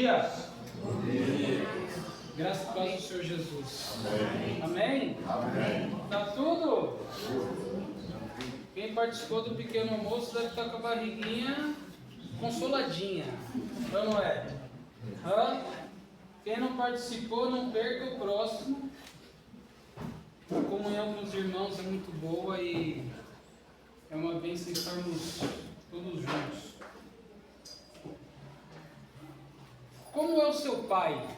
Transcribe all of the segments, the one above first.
dia. Bom dia. Graças e paz do Senhor Jesus. Amém? Amém? Tá tudo? Quem participou do pequeno almoço deve estar com a barriguinha consoladinha. Ou não é? Hã? Quem não participou, não perca o próximo. A comunhão com os irmãos é muito boa e é uma bênção estarmos todos juntos. Como é o seu pai?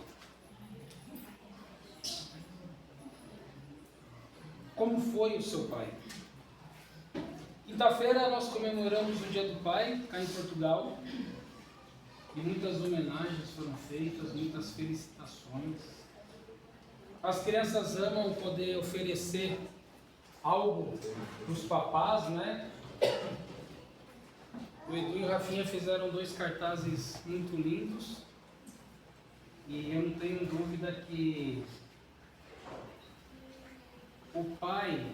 Como foi o seu pai? Quinta-feira nós comemoramos o Dia do Pai, cá em Portugal. E muitas homenagens foram feitas, muitas felicitações. As crianças amam poder oferecer algo para os papás, né? O Edu e o Rafinha fizeram 2 cartazes muito lindos. E eu não tenho dúvida que o pai,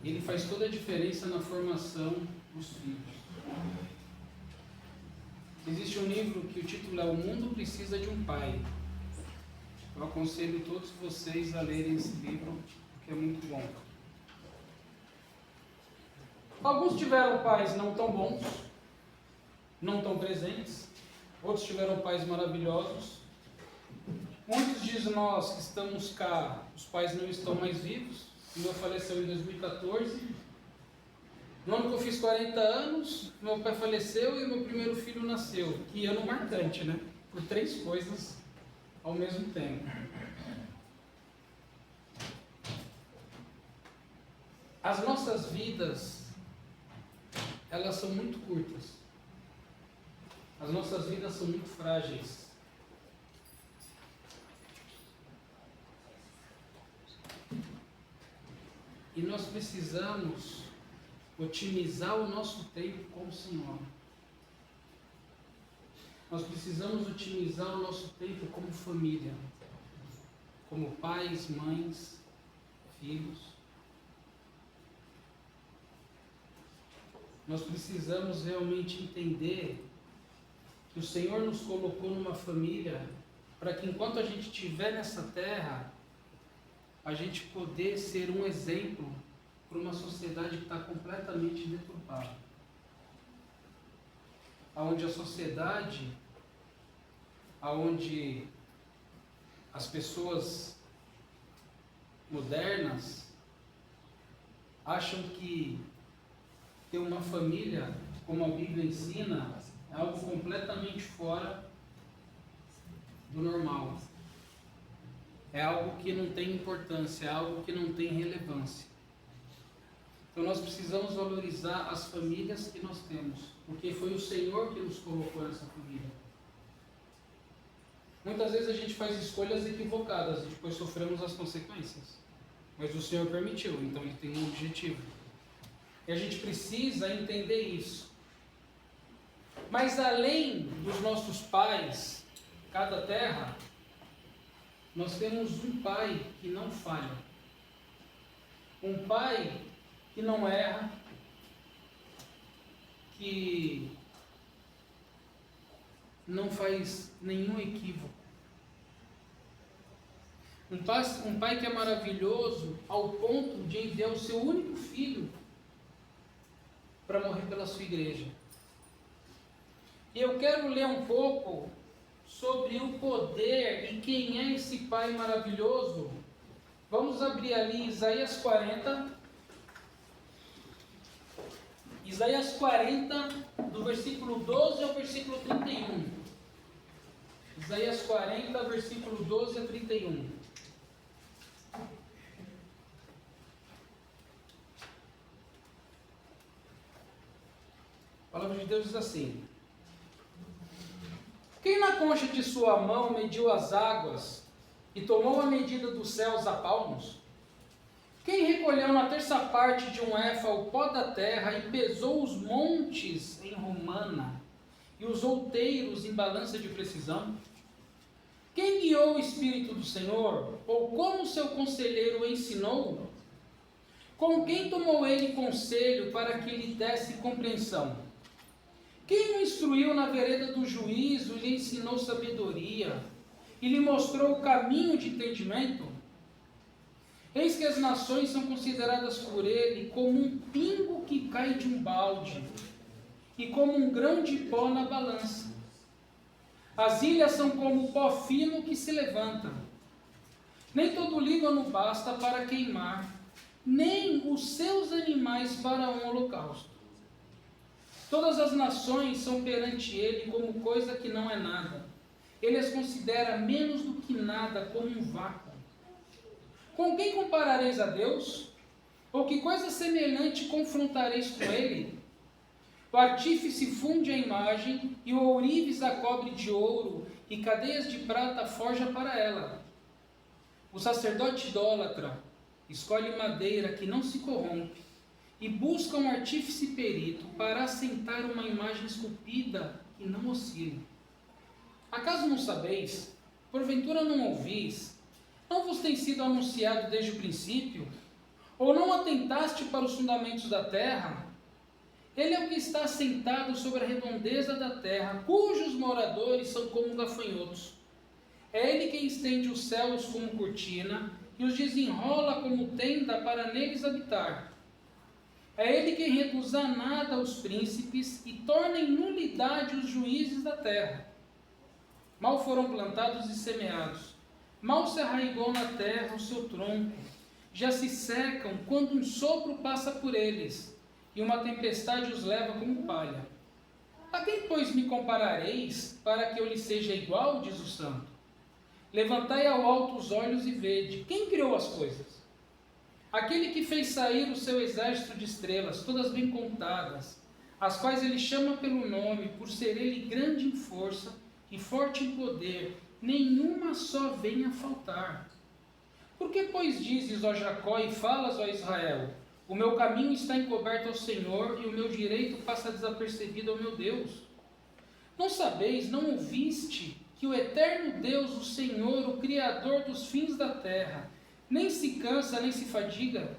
ele faz toda a diferença na formação dos filhos. Existe um livro que o título é O Mundo Precisa de um Pai. Eu aconselho todos vocês a lerem esse livro, porque é muito bom. Alguns tiveram pais não tão bons, não tão presentes. Outros tiveram pais maravilhosos. Muitos de nós que estamos cá, os pais não estão mais vivos. O meu faleceu em 2014. No ano que eu fiz 40 anos, meu pai faleceu e o meu primeiro filho nasceu. Que ano marcante, né? Por 3 coisas ao mesmo tempo. As nossas vidas, elas são muito curtas. As nossas vidas são muito frágeis. E nós precisamos otimizar o nosso tempo com o Senhor. Nós precisamos otimizar o nosso tempo como família, como pais, mães, filhos. Nós precisamos realmente entender que o Senhor nos colocou numa família para que enquanto a gente estiver nessa terra, a gente poder ser um exemplo para uma sociedade que está completamente deturpada. Onde a sociedade, onde as pessoas modernas acham que ter uma família, como a Bíblia ensina, é algo completamente fora do normal. É algo que não tem importância, é algo que não tem relevância. Então nós precisamos valorizar as famílias que nós temos, porque foi o Senhor que nos colocou nessa família. Muitas vezes a gente faz escolhas equivocadas e depois sofremos as consequências. Mas o Senhor permitiu, então Ele tem um objetivo. E a gente precisa entender isso. Mas além dos nossos pais, cada terra, nós temos um pai que não falha. Um pai que não erra, que não faz nenhum equívoco. Um pai que é maravilhoso ao ponto de enviar o seu único filho para morrer pela sua igreja. E eu quero ler um pouco sobre o poder e quem é esse pai maravilhoso. Vamos abrir ali Isaías 40. Isaías 40, do versículo 12 ao versículo 31. Isaías 40, versículo 12 a 31. A palavra de Deus diz assim: quem na concha de sua mão mediu as águas e tomou a medida dos céus a palmos? Quem recolheu na terça parte de um éfa o pó da terra e pesou os montes em romana e os outeiros em balança de precisão? Quem guiou o Espírito do Senhor? Ou como seu conselheiro o ensinou? Com quem tomou ele conselho para que lhe desse compreensão? Quem o instruiu na vereda do juízo e lhe ensinou sabedoria e lhe mostrou o caminho de entendimento? Eis que as nações são consideradas por ele como um pingo que cai de um balde e como um grão de pó na balança. As ilhas são como pó fino que se levanta. Nem todo o Líbano basta para queimar, nem os seus animais para um holocausto. Todas as nações são perante ele como coisa que não é nada. Ele as considera menos do que nada, como um vácuo. Com quem comparareis a Deus? Ou que coisa semelhante confrontareis com ele? O artífice funde a imagem, e o ourives a cobre de ouro, e cadeias de prata forja para ela. O sacerdote idólatra escolhe madeira que não se corrompe, e busca um artífice perito para assentar uma imagem esculpida que não oscila. Acaso não sabeis? Porventura não ouvis? Não vos tem sido anunciado desde o princípio? Ou não atentaste para os fundamentos da terra? Ele é o que está assentado sobre a redondeza da terra, cujos moradores são como gafanhotos. É ele quem estende os céus como cortina e os desenrola como tenda para neles habitar. É ele quem recusa nada aos príncipes e torna em nulidade os juízes da terra. Mal foram plantados e semeados, mal se arraigou na terra o seu tronco, já se secam quando um sopro passa por eles, e uma tempestade os leva como palha. A quem, pois, me comparareis, para que eu lhe seja igual, diz o santo? Levantai ao alto os olhos e vede, quem criou as coisas? Aquele que fez sair o seu exército de estrelas, todas bem contadas, as quais ele chama pelo nome, por ser ele grande em força e forte em poder, nenhuma só venha a faltar. Por que, pois, dizes, ó Jacó, e falas, ó Israel, o meu caminho está encoberto ao Senhor, e o meu direito passa desapercebido ao meu Deus? Não sabeis, não ouviste, que o eterno Deus, o Senhor, o Criador dos fins da terra, nem se cansa, nem se fadiga?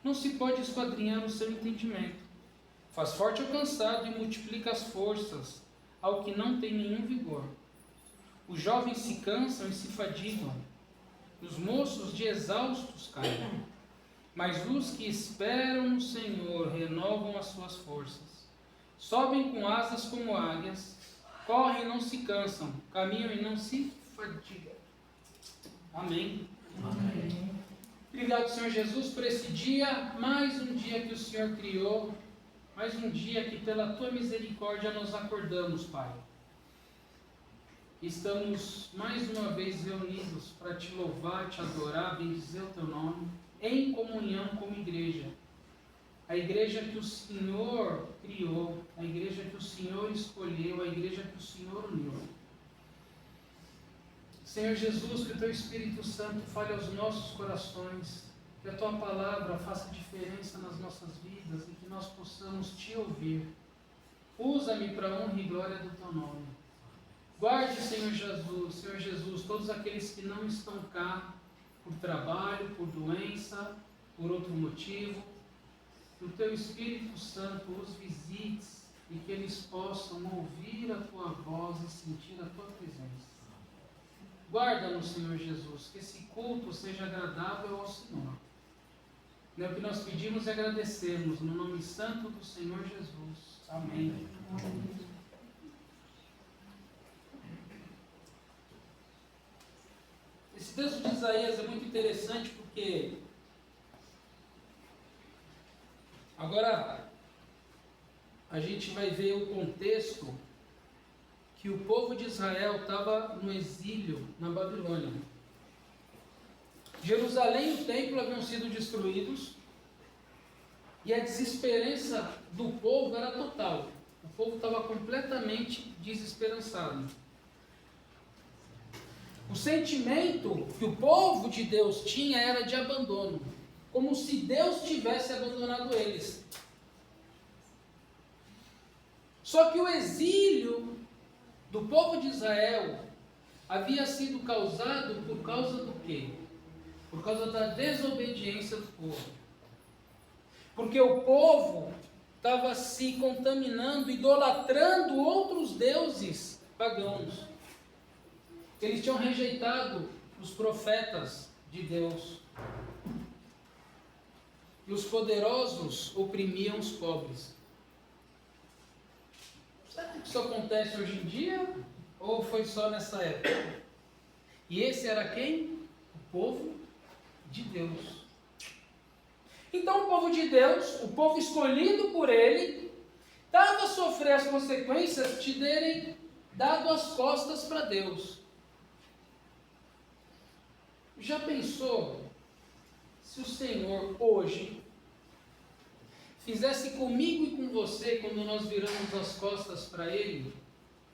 Não se pode esquadrinhar o seu entendimento. Faz forte o cansado e multiplica as forças ao que não tem nenhum vigor. Os jovens se cansam e se fadigam, os moços de exaustos caem. Mas os que esperam no Senhor renovam as suas forças. Sobem com asas como águias, correm e não se cansam, caminham e não se fadigam. Amém. Amém. Obrigado, Senhor Jesus, por esse dia, mais um dia que o Senhor criou, mais um dia que pela Tua misericórdia nós acordamos, Pai. Estamos mais uma vez reunidos para Te louvar, Te adorar, bendizer o Teu nome, em comunhão como igreja. A igreja que o Senhor criou, a igreja que o Senhor escolheu, a igreja que o Senhor uniu. Senhor Jesus, que o Teu Espírito Santo fale aos nossos corações, que a Tua palavra faça diferença nas nossas vidas e que nós possamos Te ouvir. Usa-me para a honra e glória do Teu nome. Guarde, Senhor Jesus, todos aqueles que não estão cá por trabalho, por doença, por outro motivo. Que o Teu Espírito Santo os visite e que eles possam ouvir a Tua voz e sentir a Tua presença. Guarda-nos, Senhor Jesus, que esse culto seja agradável ao Senhor. O que nós pedimos e agradecemos, no nome santo do Senhor Jesus. Amém. Esse texto de Isaías é muito interessante porque agora a gente vai ver o contexto que o povo de Israel estava no exílio na Babilônia. Jerusalém e o templo haviam sido destruídos e a desesperança do povo era total. O povo estava completamente desesperançado. O sentimento que o povo de Deus tinha era de abandono, como se Deus tivesse abandonado eles. Só que o exílio do povo de Israel havia sido causado por causa do quê? Por causa da desobediência do povo. Porque o povo estava se contaminando, idolatrando outros deuses, pagãos. Eles tinham rejeitado os profetas de Deus. E os poderosos oprimiam os pobres. Será que isso acontece hoje em dia? Ou foi só nessa época? E esse era quem? O povo de Deus. Então o povo de Deus, o povo escolhido por ele, estava a sofrer as consequências de terem dado as costas para Deus. Já pensou se o Senhor hoje fizesse comigo e com você, quando nós viramos as costas para Ele,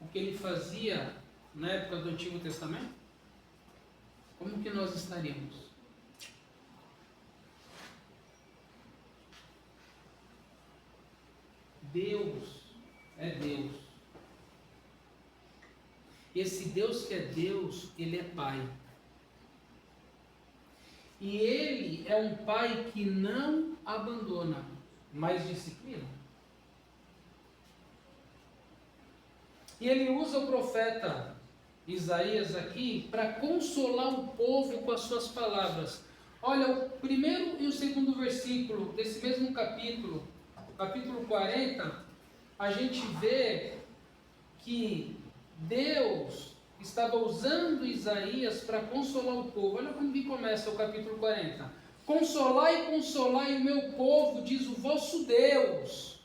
o que Ele fazia na época do Antigo Testamento? Como que nós estaríamos? Deus é Deus. Esse Deus que é Deus, Ele é Pai. E Ele é um Pai que não abandona, mas disciplina. E Ele usa o profeta Isaías aqui para consolar o povo com as suas palavras. Olha, o primeiro e o segundo versículo desse mesmo capítulo, capítulo 40, a gente vê que Deus estava usando Isaías para consolar o povo. Olha como que começa o capítulo 40. Consolai o meu povo, diz o vosso Deus.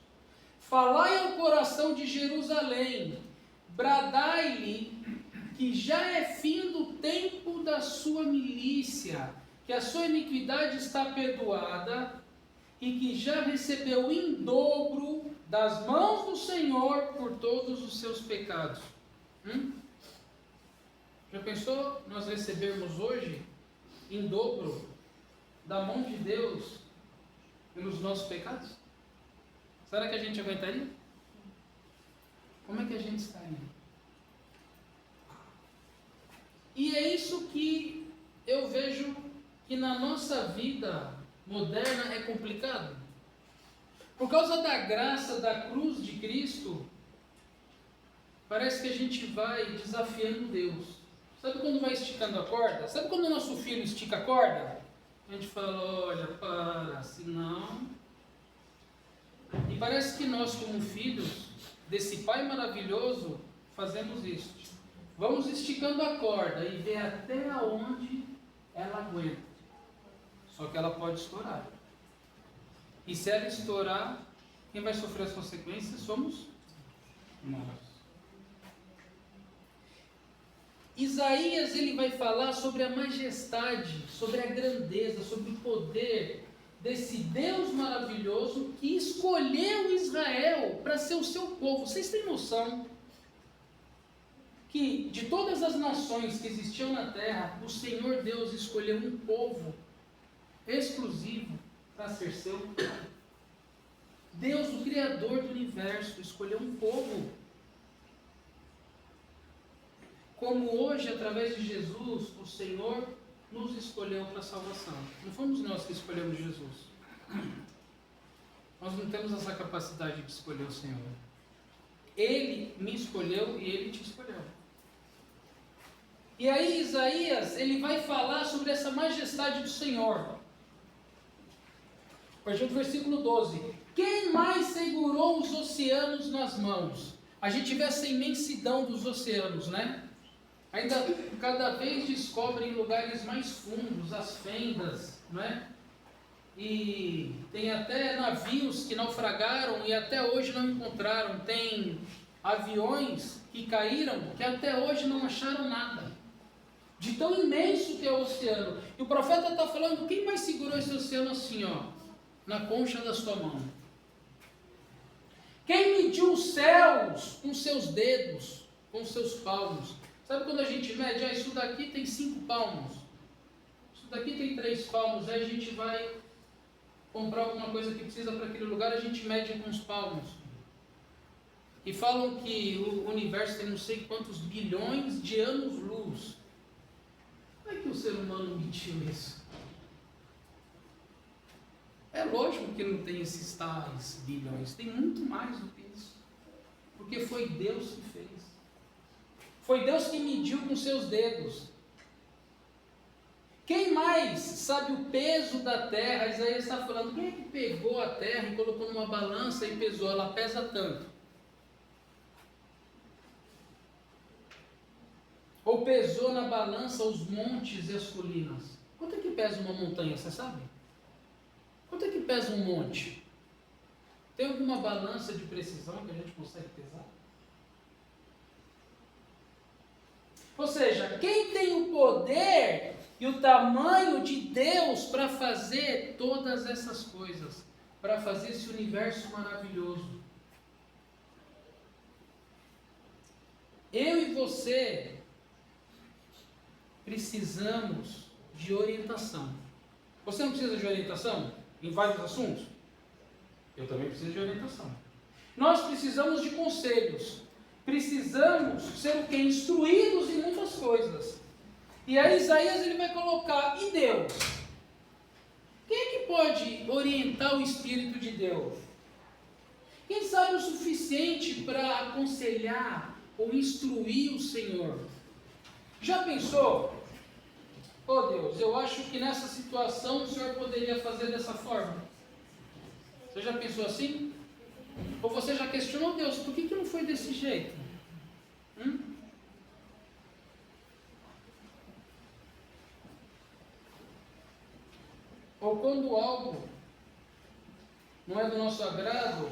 Falai ao coração de Jerusalém. Bradai-lhe que já é fim do tempo da sua milícia, que a sua iniquidade está perdoada e que já recebeu em dobro das mãos do Senhor por todos os seus pecados. Já pensou nós recebermos hoje em dobro da mão de Deus pelos nossos pecados? Será que a gente aguentaria? Como é que a gente estaria? E é isso que eu vejo que na nossa vida moderna é complicado. Por causa da graça da cruz de Cristo, parece que a gente vai desafiando Deus. Sabe quando vai esticando a corda? Sabe quando o nosso filho estica a corda? A gente fala, olha, para, senão... E parece que nós, como filhos desse Pai maravilhoso, fazemos isso. Vamos esticando a corda e ver até onde ela aguenta. Só que ela pode estourar. E se ela estourar, quem vai sofrer as consequências somos nós. Isaías, ele vai falar sobre a majestade, sobre a grandeza, sobre o poder desse Deus maravilhoso que escolheu Israel para ser o seu povo. Vocês têm noção que de todas as nações que existiam na terra, o Senhor Deus escolheu um povo exclusivo para ser seu? Deus, o Criador do universo, escolheu um povo. Como hoje, através de Jesus, o Senhor nos escolheu para a salvação. Não fomos nós que escolhemos Jesus. Nós não temos essa capacidade de escolher o Senhor. Ele me escolheu e Ele te escolheu. E aí Isaías, ele vai falar sobre essa majestade do Senhor. A partir do versículo 12. Quem mais segurou os oceanos nas mãos? A gente vê essa imensidão dos oceanos, né? Ainda cada vez descobrem lugares mais fundos, as fendas, não é? E tem até navios que naufragaram e até hoje não encontraram. Tem aviões que caíram que até hoje não acharam nada. De tão imenso que é o oceano. E o profeta está falando, quem mais segurou esse oceano assim, ó, na concha da sua mão? Quem mediu os céus com seus dedos, com seus palmos? Sabe quando a gente mede? Isso daqui tem 5 palmos. Isso daqui tem 3 palmos. Aí a gente vai comprar alguma coisa que precisa para aquele lugar, a gente mede com os palmos. E falam que o universo tem não sei quantos bilhões de anos-luz. Como é que o ser humano mediu isso? É lógico que não tem esses tais bilhões, tem muito mais do que isso. Porque foi Deus que fez. Foi Deus que mediu com seus dedos. Quem mais sabe o peso da terra? Isaías está falando, quem é que pegou a terra e colocou numa balança e pesou? Ela pesa tanto. Ou pesou na balança os montes e as colinas? Quanto é que pesa uma montanha, você sabe? Quanto é que pesa um monte? Tem alguma balança de precisão que a gente consegue pesar? Ou seja, quem tem o poder e o tamanho de Deus para fazer todas essas coisas, para fazer esse universo maravilhoso? Eu e você precisamos de orientação. Você não precisa de orientação em vários assuntos? Eu também preciso de orientação. Nós precisamos de conselhos. Precisamos ser o quê? Instruídos em muitas coisas. E aí Isaías ele vai colocar, e Deus? Quem é que pode orientar o Espírito de Deus? Quem sabe o suficiente para aconselhar ou instruir o Senhor? Já pensou? Oh Deus, eu acho que nessa situação o Senhor poderia fazer dessa forma. Você já pensou assim? Ou você já questionou, Deus, por que não foi desse jeito? Ou quando algo não é do nosso agrado,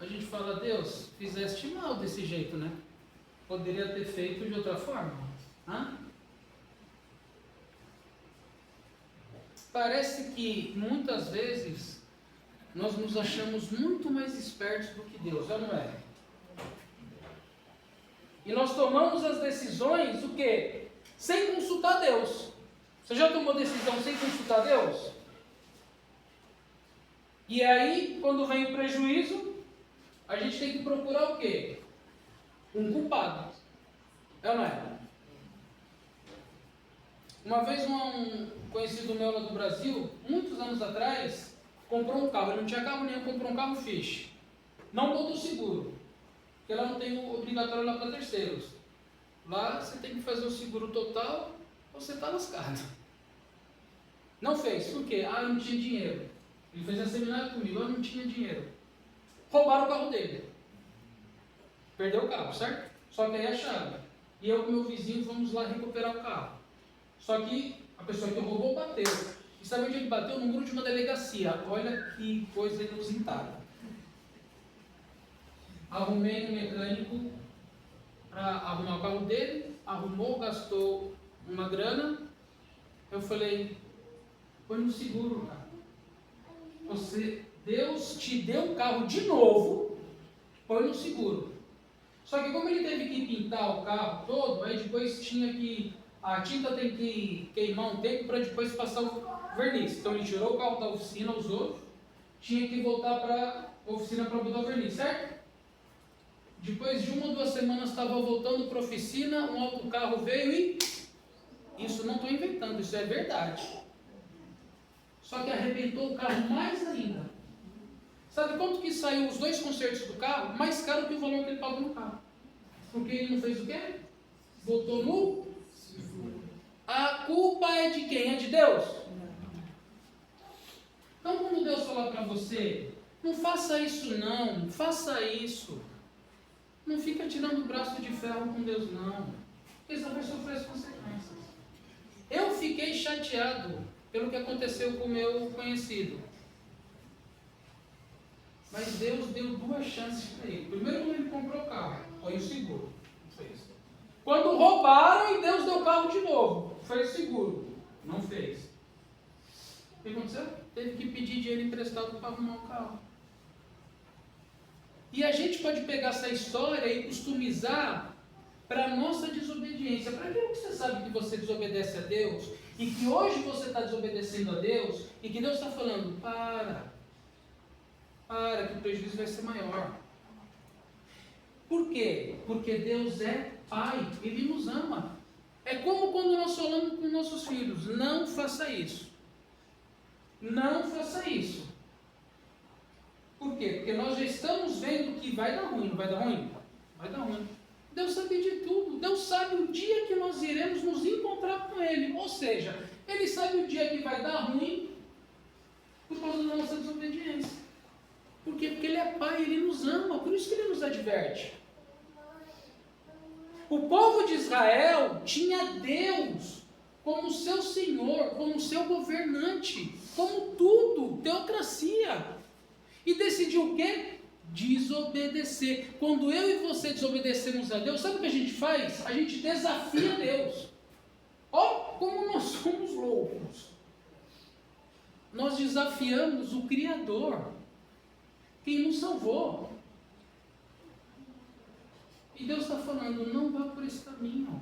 a gente fala, Deus, fizeste mal desse jeito, né? Poderia ter feito de outra forma. Parece que muitas vezes nós nos achamos muito mais espertos do que Deus, já não é? E nós tomamos as decisões, o quê? Sem consultar Deus. Você já tomou decisão sem consultar Deus? E aí, quando vem o prejuízo, a gente tem que procurar o quê? Um culpado. É ou não é? Uma vez um conhecido meu lá do Brasil, muitos anos atrás, comprou um carro. Ele não tinha carro nenhum, comprou um carro Fiat. Não botou seguro. Porque lá não tem obrigatório lá para terceiros. Lá você tem que fazer o seguro total, ou você está lascado. Não fez. Por quê? Eu não tinha dinheiro. Ele fez um seminário comigo, eu não tinha dinheiro. Roubaram o carro dele. Perdeu o carro, certo? Só que aí a chave. E eu com meu vizinho fomos lá recuperar o carro. Só que a pessoa que roubou bateu. E sabe onde ele bateu? No muro de uma delegacia. Olha que coisa inusitada. Arrumei um mecânico para arrumar o carro dele. Arrumou, gastou uma grana. Eu falei, põe no seguro, cara. Deus te deu o carro de novo, põe no seguro. Só que como ele teve que pintar o carro todo, aí depois a tinta tem que queimar um tempo para depois passar o verniz. Então ele tirou o carro da oficina, usou, tinha que voltar para a oficina para botar o verniz, certo? Depois de 1 ou 2 semanas estava voltando para a oficina, um outro carro veio e... Isso não estou inventando, isso é verdade. Só que arrebentou o carro mais ainda. Sabe quanto que saiu os 2 consertos do carro? Mais caro que o valor que ele pagou no carro. Porque ele não fez o quê? Botou no... A culpa é de quem? É de Deus? Então quando Deus falar para você, não faça isso não, faça isso. Não fica tirando o braço de ferro com Deus não. Porque você vai sofrer as consequências. Eu fiquei chateado pelo que aconteceu com o meu conhecido. Mas Deus deu 2 chances para ele. Primeiro, quando ele comprou o carro, foi o seguro. Não fez. Quando roubaram e Deus deu o carro de novo, foi o seguro. Não fez. O que aconteceu? Teve que pedir dinheiro emprestado para arrumar o carro. E a gente pode pegar essa história e customizar para a nossa desobediência. Para aquilo que você sabe que você desobedece a Deus, e que hoje você está desobedecendo a Deus, e que Deus está falando, para, que o prejuízo vai ser maior. Por quê? Porque Deus é Pai, Ele nos ama. É como quando nós falamos com nossos filhos, não faça isso. Não faça isso. Por quê? Porque nós já estamos vendo que vai dar ruim, não vai dar ruim? Vai dar ruim. Deus sabe de tudo, Deus sabe o dia que nós iremos nos encontrar com Ele. Ou seja, Ele sabe o dia que vai dar ruim por causa da nossa desobediência. Por quê? Porque Ele é Pai, Ele nos ama, por isso que Ele nos adverte. O povo de Israel tinha Deus como seu Senhor, como seu governante, como tudo, teocracia. E decidiu o quê? Desobedecer. Quando eu e você desobedecemos a Deus, sabe o que a gente faz? A gente desafia Deus. Ó, como nós somos loucos. Nós desafiamos o Criador, quem nos salvou. E Deus está falando, não vá por esse caminho.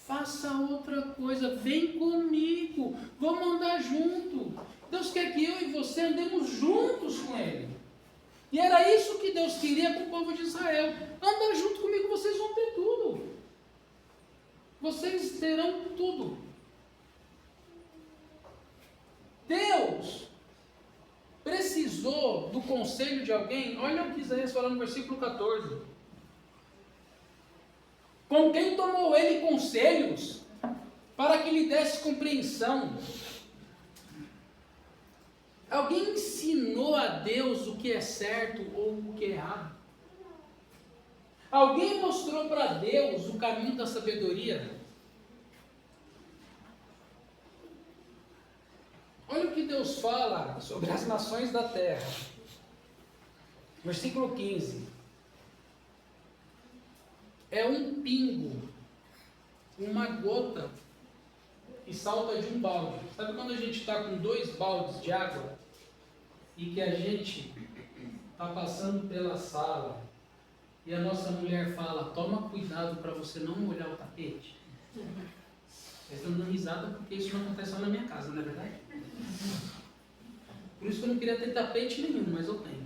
Faça outra coisa, vem comigo, vamos andar junto. Deus quer que eu e você andemos juntos com Ele. E era isso que Deus queria com o povo de Israel. Andar junto comigo, vocês vão ter tudo. Vocês terão tudo. Deus precisou do conselho de alguém. Olha o que Isaías fala no versículo 14. Com quem tomou ele conselhos para que lhe desse compreensão? Alguém ensinou a Deus o que é certo ou o que é errado? Alguém mostrou para Deus o caminho da sabedoria? Olha o que Deus fala sobre as nações da terra. Versículo 15. É um pingo, uma gota que salta de um balde. Sabe quando a gente está com 2 baldes de água e que a gente está passando pela sala e a nossa mulher fala, toma cuidado para você não molhar o tapete? Vocês estão dando risada porque isso não acontece só na minha casa, não é verdade? Por isso que eu não queria ter tapete nenhum, mas eu tenho.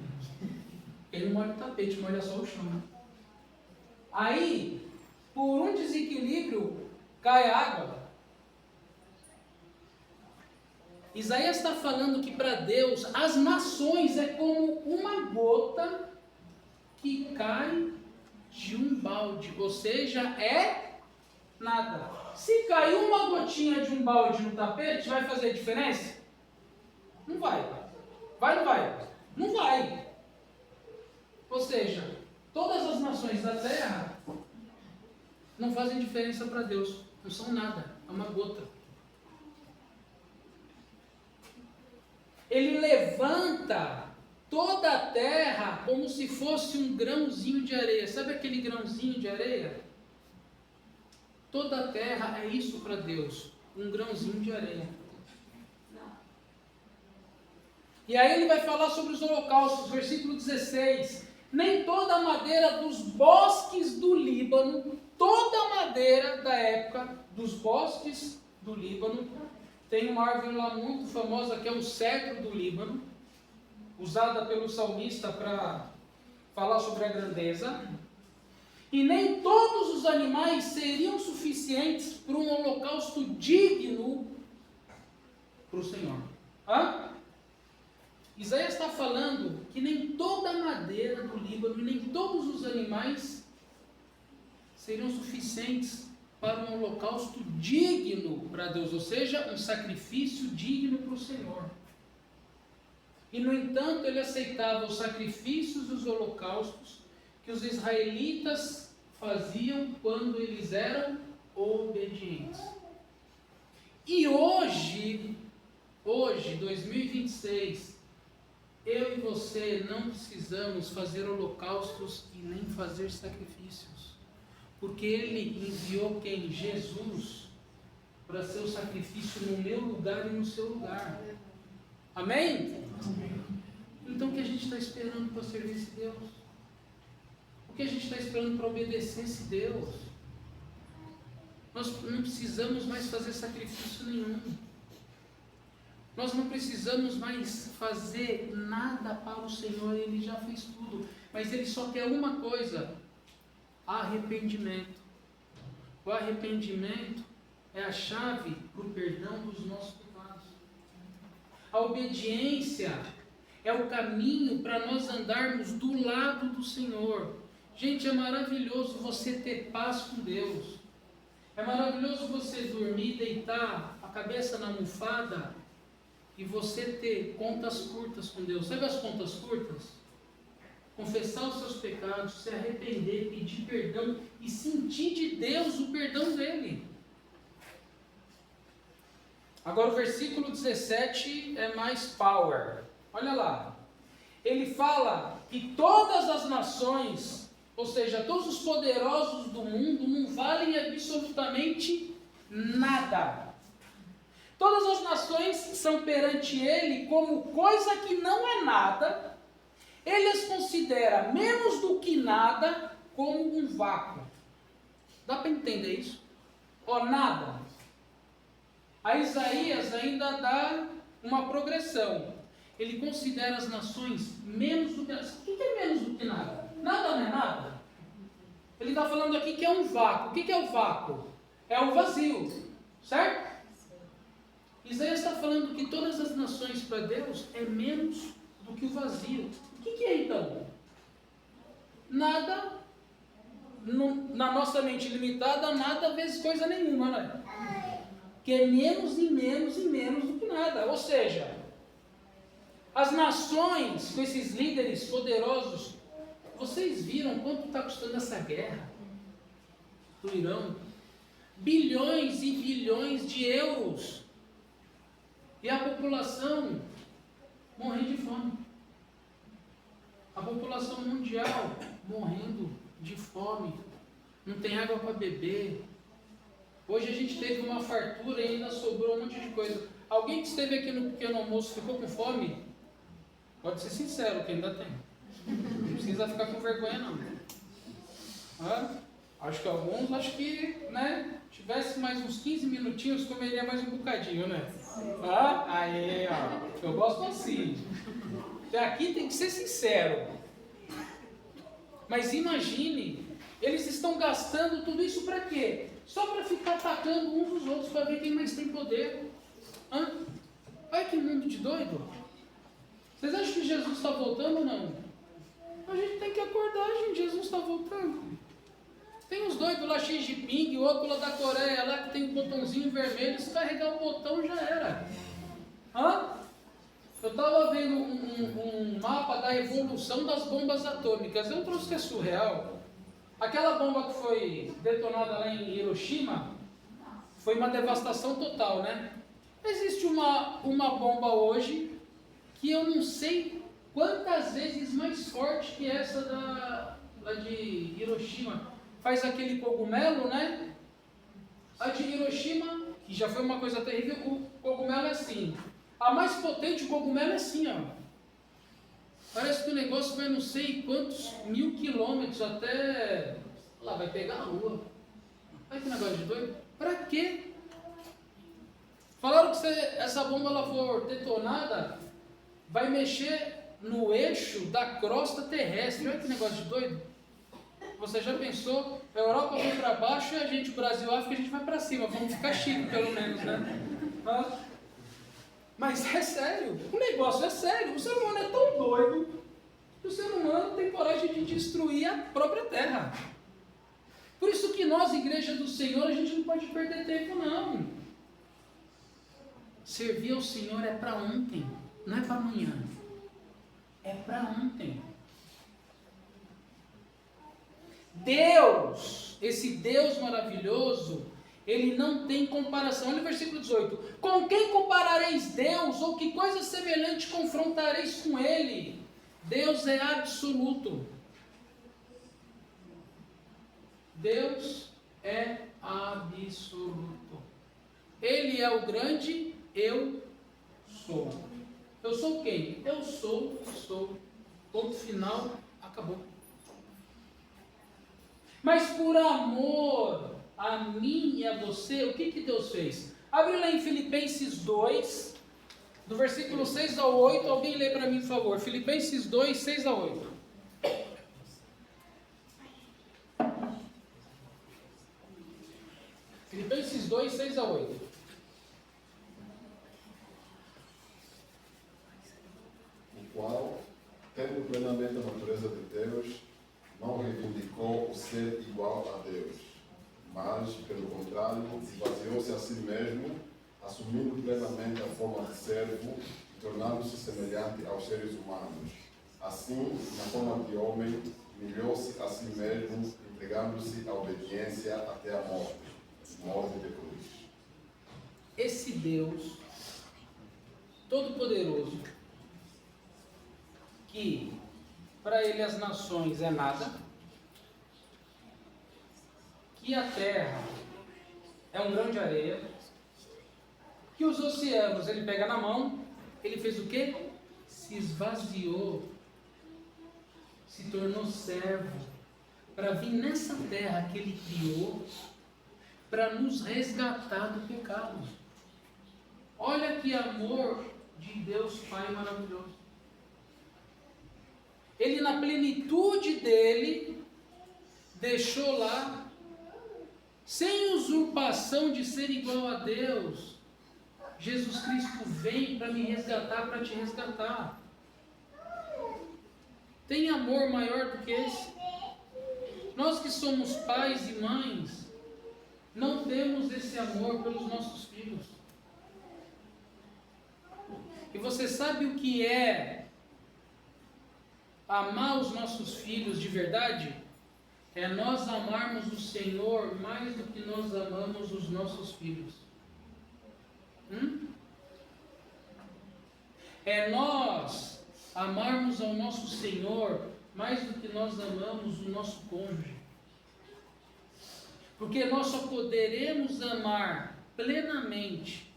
Ele não molha o tapete, molha só o chão. Aí, por um desequilíbrio, cai água. Isaías está falando que para Deus as nações é como uma gota que cai de um balde, ou seja, é nada. Se cair uma gotinha de um balde no tapete, vai fazer diferença? Não vai. Vai ou não vai? Não vai. Ou seja, todas as nações da terra não fazem diferença para Deus, não são nada, é uma gota. Ele levanta toda a terra como se fosse um grãozinho de areia. Sabe aquele grãozinho de areia? Toda a terra é isso para Deus, um grãozinho de areia. E aí ele vai falar sobre os holocaustos, versículo 16. Nem toda a madeira dos bosques do Líbano, toda a madeira da época dos bosques do Líbano, tem uma árvore lá muito famosa que é o cedro do Líbano, usada pelo salmista para falar sobre a grandeza. E nem todos os animais seriam suficientes para um holocausto digno para o Senhor. Isaías está falando que nem toda a madeira do Líbano e nem todos os animais seriam suficientes para um holocausto digno para Deus, ou seja, um sacrifício digno para o Senhor. E no entanto ele aceitava os sacrifícios e os holocaustos que os israelitas faziam quando eles eram obedientes. E hoje, 2026, eu e você não precisamos fazer holocaustos e nem fazer sacrifícios. Porque Ele enviou quem? Jesus, para ser o sacrifício no meu lugar e no seu lugar. Amém? Então o que a gente está esperando para servir esse Deus? O que a gente está esperando para obedecer esse Deus? Nós não precisamos mais fazer sacrifício nenhum. Nós não precisamos mais fazer nada para o Senhor, Ele já fez tudo. Mas Ele só quer uma coisa: arrependimento. O arrependimento é a chave para o perdão dos nossos pecados. A obediência é o caminho para nós andarmos do lado do Senhor. Gente, é maravilhoso você ter paz com Deus. É maravilhoso você dormir, deitar a cabeça na almofada e você ter contas curtas com Deus. Sabe as contas curtas? Confessar os seus pecados, se arrepender, pedir perdão e sentir de Deus o perdão dele. Agora o versículo 17 é mais power. Olha lá. Ele fala que todas as nações, ou seja, todos os poderosos do mundo, não valem absolutamente nada. Todas as nações são perante ele como coisa que não é nada. Ele as considera menos do que nada, como um vácuo. Dá para entender isso? Ó, nada. A Isaías ainda dá uma progressão. Ele considera as nações menos do que... O que é menos do que nada? Nada não é nada. Ele está falando aqui que é um vácuo. O que é o vácuo? É o vazio. Certo? Isaías está falando que todas as nações para Deus é menos do que o vazio. O que é então? Nada, na nossa mente limitada, nada vezes coisa nenhuma, né? Que é menos e menos e menos do que nada. Ou seja, as nações com esses líderes poderosos, vocês viram quanto está custando essa guerra do Irão? Bilhões e bilhões de euros. E a população morrendo de fome. A população mundial morrendo de fome. Não tem água para beber. Hoje a gente teve uma fartura e ainda sobrou um monte de coisa. Alguém que esteve aqui no pequeno almoço ficou com fome? Pode ser sincero, que ainda tem. Não precisa ficar com vergonha não. Acho que alguns, né, tivesse mais uns 15 minutinhos, comeria mais um bocadinho, né? Aí, ó, eu gosto assim. Aqui tem que ser sincero. Mas imagine, eles estão gastando tudo isso para quê? Só para ficar atacando uns dos outros, para ver quem mais tem poder. Olha que mundo de doido. Vocês acham que Jesus está voltando ou não? A gente tem que acordar, gente. Jesus está voltando. Tem uns doidos lá, Xi Jinping, o outro lá da Coreia, lá que tem um botãozinho vermelho. Se carregar o botão, já era. Eu estava vendo um mapa da evolução das bombas atômicas. É um troço que é surreal. Aquela bomba que foi detonada lá em Hiroshima foi uma devastação total, né? Existe uma bomba hoje que eu não sei quantas vezes mais forte que essa lá de Hiroshima. Faz aquele cogumelo, né? A de Hiroshima, que já foi uma coisa terrível, o cogumelo é assim. A mais potente, o cogumelo é assim, ó. Parece que o negócio vai não sei quantos 1000 quilômetros até... Lá vai pegar a lua. Olha que negócio de doido. Pra quê? Falaram que se essa bomba ela for detonada, vai mexer no eixo da crosta terrestre. Olha que negócio de doido. Você já pensou? A Europa vai para baixo e a gente, o Brasil, a África, a gente vai para cima. Vamos ficar chique, pelo menos, né? Mas é sério. O negócio é sério. O ser humano é tão doido que o ser humano tem coragem de destruir a própria terra. Por isso que nós, Igreja do Senhor, a gente não pode perder tempo, não. Servir ao Senhor é para ontem, não é para amanhã. É para ontem. Deus, esse Deus maravilhoso, Ele não tem comparação. Olha o versículo 18. Com quem comparareis Deus? Ou que coisa semelhante confrontareis com Ele? Deus é absoluto. Deus é absoluto. Ele é o grande eu sou. Eu sou quem? Eu sou. Ponto final, acabou. Mas por amor a mim e a você, o que Deus fez? Abre lá em Filipenses 2, do versículo 6 ao 8, alguém lê para mim, por favor. Filipenses 2, 6 a 8. Filipenses 2, 6 a 8. O qual, tendo plenamente a natureza de Deus, não reivindicou o ser igual a Deus, mas, pelo contrário, esvaziou-se a si mesmo, assumindo plenamente a forma de servo e tornando-se semelhante aos seres humanos. Assim, na forma de homem, humilhou-se a si mesmo, entregando-se à obediência até a morte de cruz. Esse Deus Todo-Poderoso, que para ele as nações é nada, que a terra é um grão de areia, que os oceanos ele pega na mão, ele fez o quê? Se esvaziou, se tornou servo, para vir nessa terra que ele criou, para nos resgatar do pecado. Olha que amor de Deus Pai maravilhoso. Ele, na plenitude dele, deixou lá, sem usurpação de ser igual a Deus. Jesus Cristo vem para me resgatar, para te resgatar. Tem amor maior do que esse? Nós que somos pais e mães, não temos esse amor pelos nossos filhos. E você sabe o que é amar os nossos filhos de verdade? É nós amarmos o Senhor mais do que nós amamos os nossos filhos. É nós amarmos ao nosso Senhor mais do que nós amamos o nosso cônjuge. Porque nós só poderemos amar plenamente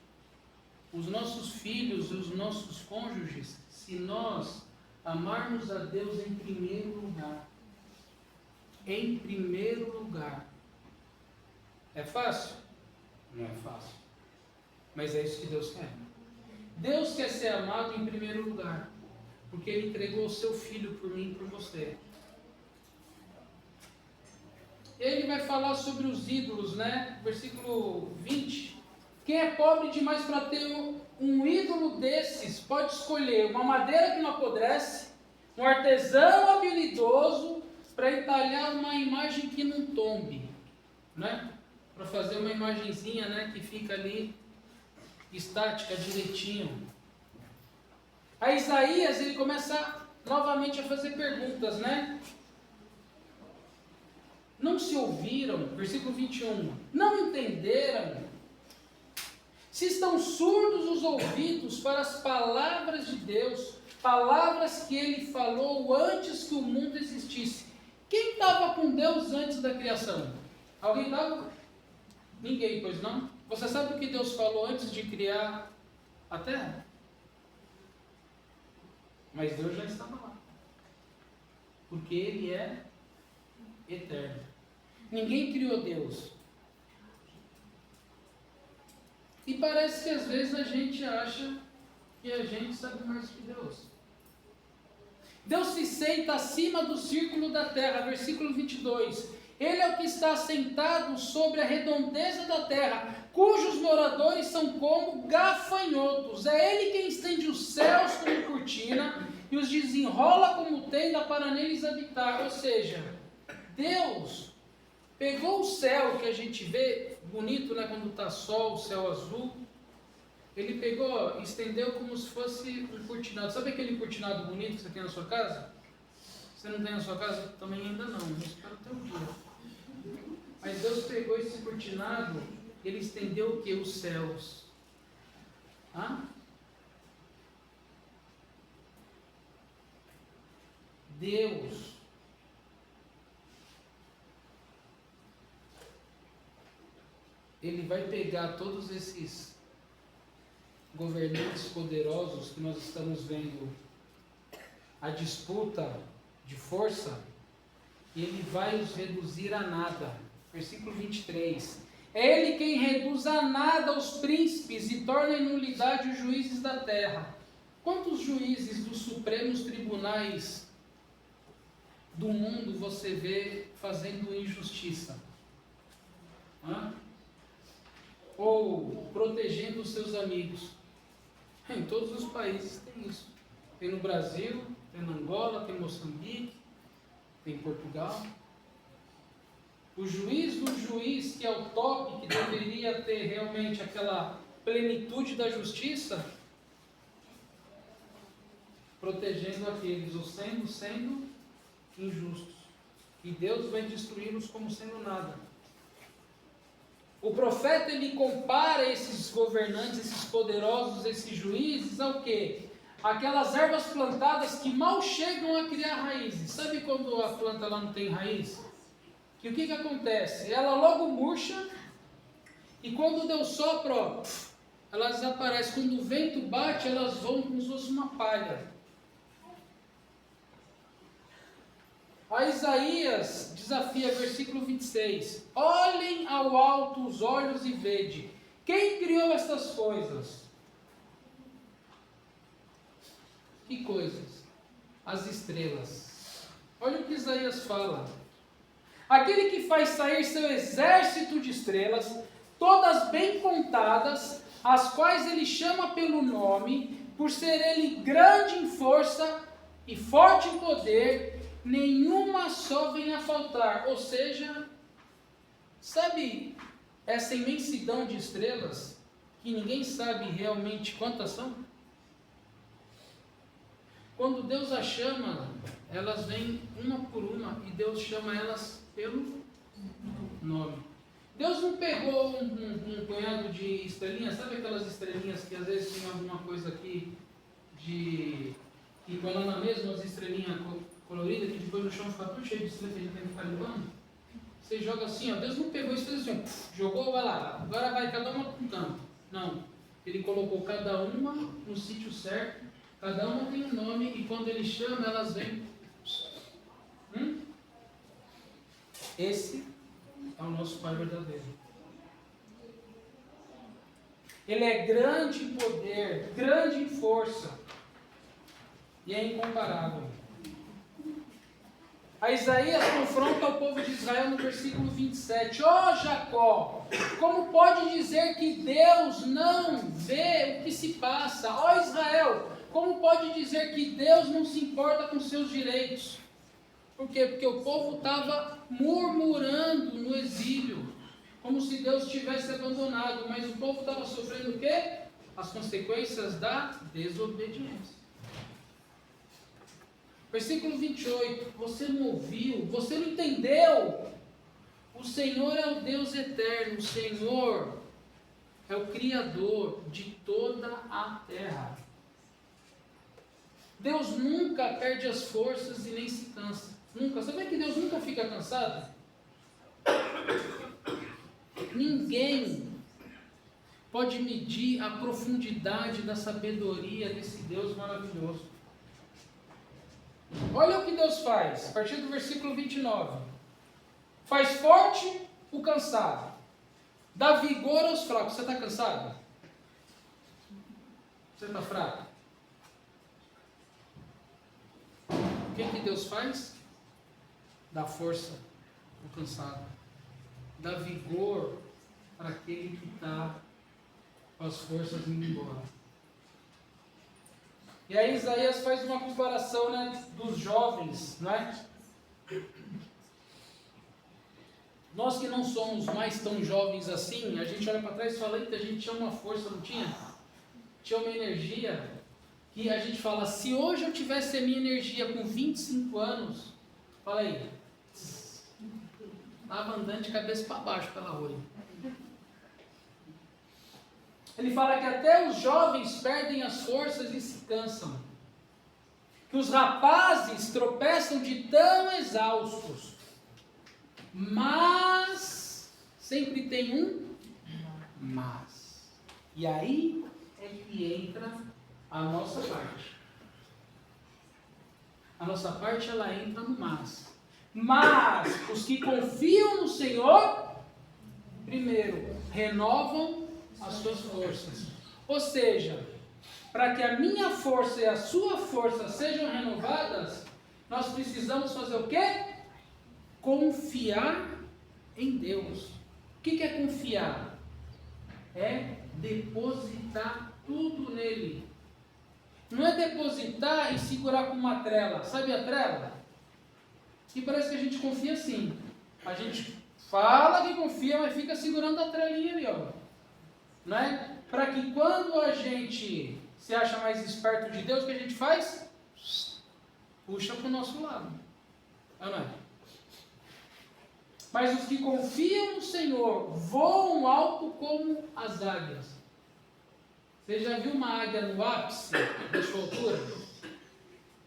os nossos filhos e os nossos cônjuges se nós amarmos a Deus em primeiro lugar. Em primeiro lugar. É fácil? Não é fácil. Mas é isso que Deus quer. Deus quer ser amado em primeiro lugar, porque Ele entregou o seu Filho por mim e por você. Ele vai falar sobre os ídolos, né? Versículo 20. Quem é pobre demais para ter um ídolo desses, pode escolher uma madeira que não apodrece, um artesão habilidoso para entalhar uma imagem que não tombe, né? Para fazer uma imagenzinha, né, que fica ali estática, direitinho. A Isaías, ele começa novamente a fazer perguntas, né? Não se ouviram, versículo 21, não entenderam? Se estão surdos os ouvidos para as palavras de Deus, palavras que Ele falou antes que o mundo existisse. Quem estava com Deus antes da criação? Alguém estava? Ninguém, pois não? Você sabe o que Deus falou antes de criar a terra? Mas Deus já estava lá. Porque Ele é eterno. Ninguém criou Deus. E parece que às vezes a gente acha que a gente sabe mais que Deus. Deus se senta acima do círculo da terra, versículo 22. Ele é o que está sentado sobre a redondeza da terra, cujos moradores são como gafanhotos. É Ele quem estende os céus como cortina e os desenrola como tenda para neles habitar. Ou seja, Deus pegou o céu que a gente vê bonito, né, quando está sol, o céu azul. Ele pegou e estendeu como se fosse um cortinado. Sabe aquele cortinado bonito que você tem na sua casa? Você não tem na sua casa? Também ainda não. Eu espero ter um dia. Mas Deus pegou esse cortinado, Ele estendeu o que? Os céus. Deus Ele vai pegar todos esses governantes poderosos que nós estamos vendo a disputa de força, e Ele vai os reduzir a nada. Versículo 23. É Ele quem reduz a nada os príncipes e torna em nulidade os juízes da terra. Quantos juízes dos supremos tribunais do mundo você vê fazendo injustiça? Ou protegendo os seus amigos? Em todos os países tem isso. Tem no Brasil, tem na Angola, tem em Moçambique, tem em Portugal. O juiz do juiz, que é o top, que deveria ter realmente aquela plenitude da justiça, protegendo aqueles, ou sendo injustos. E Deus vai destruí-los como sendo nada. O profeta, ele compara esses governantes, esses poderosos, esses juízes ao quê? Aquelas ervas plantadas que mal chegam a criar raízes. Sabe quando a planta lá não tem raiz? E o que acontece? Ela logo murcha, e quando Deus sopra, ó, ela desaparece. Quando o vento bate, elas vão como se fosse uma palha. A Isaías desafia, versículo 26. Olhem ao alto os olhos e vede. Quem criou estas coisas? Que coisas? As estrelas. Olha o que Isaías fala. Aquele que faz sair seu exército de estrelas, todas bem contadas, as quais ele chama pelo nome, por ser ele grande em força e forte em poder, nenhuma só vem a faltar. Ou seja, sabe essa imensidão de estrelas, que ninguém sabe realmente quantas são? Quando Deus as chama, elas vêm uma por uma, e Deus chama elas pelo nome. Deus não pegou um punhado de estrelinhas, sabe aquelas estrelinhas que às vezes tem alguma coisa aqui que quando na mesma as estrelinhas coloridas, que depois no chão fica tudo cheio de estrelas, a gente tem que ficar limpando? Você joga assim, ó, Deus não pegou isso, fez assim, ó, jogou, vai lá, agora vai cada uma para um canto. Não, Ele colocou cada uma no sítio certo, cada uma tem um nome, e quando Ele chama, elas vêm. Esse é o nosso Pai verdadeiro. Ele é grande em poder, grande em força, e é incomparável. A Isaías confronta o povo de Israel no versículo 27. Ó Jacó, como pode dizer que Deus não vê o que se passa? Ó Israel, como pode dizer que Deus não se importa com seus direitos? Por quê? Porque o povo estava murmurando no exílio, como se Deus tivesse abandonado, mas o povo estava sofrendo o quê? As consequências da desobediência. Versículo 28, você não ouviu, você não entendeu. O Senhor é o Deus eterno, o Senhor é o Criador de toda a terra. Deus nunca perde as forças e nem se cansa. Nunca. Sabia que Deus nunca fica cansado? Ninguém pode medir a profundidade da sabedoria desse Deus maravilhoso. Olha o que Deus faz, a partir do versículo 29. Faz forte o cansado, dá vigor aos fracos. Você está cansado? Você está fraco? O que Deus faz? Dá força ao cansado, dá vigor para aquele que está com as forças indo embora. E aí Isaías faz uma comparação, né, dos jovens, não é? Nós que não somos mais tão jovens assim, a gente olha para trás e fala, eita, a gente tinha uma força, não tinha? Tinha uma energia, que a gente fala, se hoje eu tivesse a minha energia com 25 anos, fala aí, estava andando de cabeça para baixo pela rua. Ele fala que até os jovens perdem as forças e se cansam. Que os rapazes tropeçam de tão exaustos. Mas, sempre tem um mas. E aí é que entra a nossa parte. A nossa parte, ela entra no mas. Mas, os que confiam no Senhor, primeiro, renovam as suas forças. Ou seja, para que a minha força e a sua força sejam renovadas, nós precisamos fazer o quê? Confiar em Deus. O que é confiar? É depositar tudo nele. Não é depositar e segurar com uma trela. Sabe a trela? E parece que a gente confia assim. A gente Fala que confia, mas fica segurando a trelinha ali, ó. Não é? Para que quando a gente se acha mais esperto de Deus, o que a gente faz? Puxa para o nosso lado. Não é? Mas os que confiam no Senhor voam alto como as águias. Você já viu uma águia no ápice da sua altura?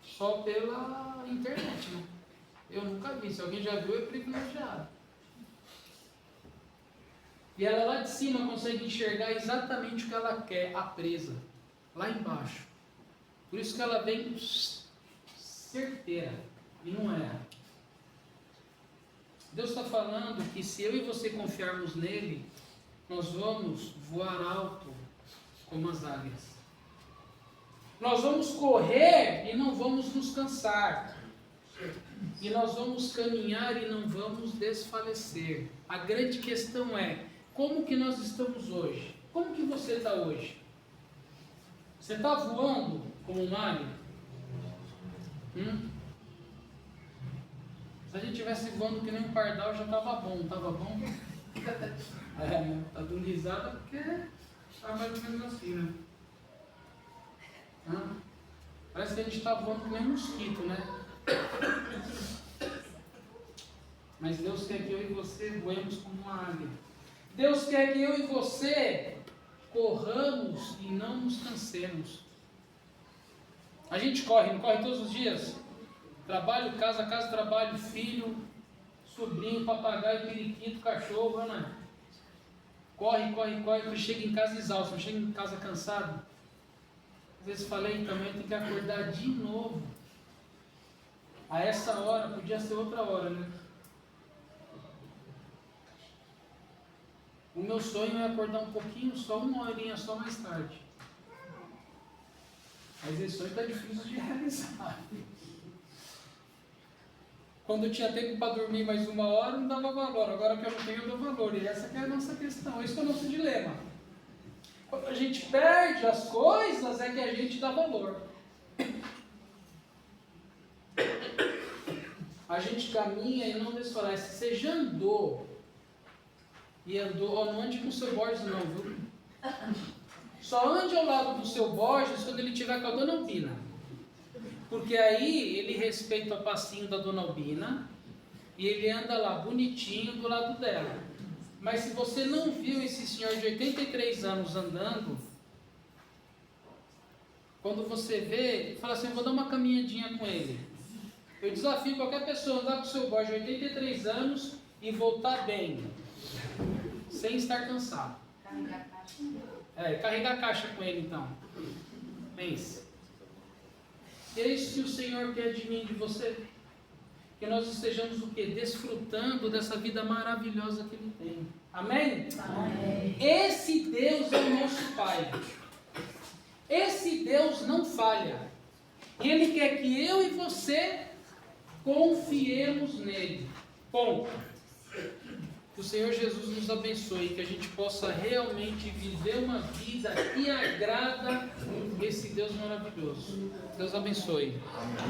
Só pela internet, né? Eu nunca vi. Se alguém já viu, é privilegiado. E ela lá de cima consegue enxergar exatamente o que ela quer, a presa. Lá embaixo. Por isso que ela vem certeira. E não erra. Deus está falando que se eu e você confiarmos nele, nós vamos voar alto como as águias. Nós vamos correr e não vamos nos cansar. E nós vamos caminhar e não vamos desfalecer. A grande questão é, como que nós estamos hoje? Como que você está hoje? Você está voando como um águia? Se a gente estivesse voando que nem um pardal, já estava bom. Estava bom? Está dando risada porque está mais ou menos assim, né? Parece que a gente está voando que nem um mosquito, né? Mas Deus quer que eu e você voemos como uma águia. Deus quer que eu e você corramos e não nos cansemos. A gente corre, não corre todos os dias? Trabalho, casa, trabalho, filho, sobrinho, papagaio, periquito, cachorro, né? Corre, chega em casa exausto, chega em casa cansado. Às vezes falei também, tem que acordar de novo. A essa hora, podia ser outra hora, né? O meu sonho é acordar um pouquinho, só uma horinha só mais tarde. Mas esse sonho está difícil de realizar. Quando eu tinha tempo para dormir mais uma hora, não dava valor. Agora que eu não tenho, eu dou valor. E essa que é a nossa questão. Esse que é o nosso dilema. Quando a gente perde as coisas, é que a gente dá valor. A gente caminha e não desfalece. Você já andou e andou, não ande com o seu Borges não, viu? Só ande ao lado do seu Borges quando ele estiver com a dona Albina. Porque aí ele respeita o passinho da dona Albina e ele anda lá bonitinho do lado dela. Mas se você não viu esse senhor de 83 anos andando, quando você vê, fala assim, eu vou dar uma caminhadinha com ele. Eu desafio qualquer pessoa a andar com o seu Borges de 83 anos e voltar bem, sem estar cansado. Carregar a caixa com ele então. Pense. E é isso que o Senhor quer de mim e de você. Que nós estejamos o quê? Desfrutando dessa vida maravilhosa que Ele tem. Amém? Amém. Esse Deus é o nosso Pai. Esse Deus não falha. E Ele quer que eu e você confiemos nele. Ponto. Que o Senhor Jesus nos abençoe, que a gente possa realmente viver uma vida que agrada esse Deus maravilhoso. Deus abençoe. Amém.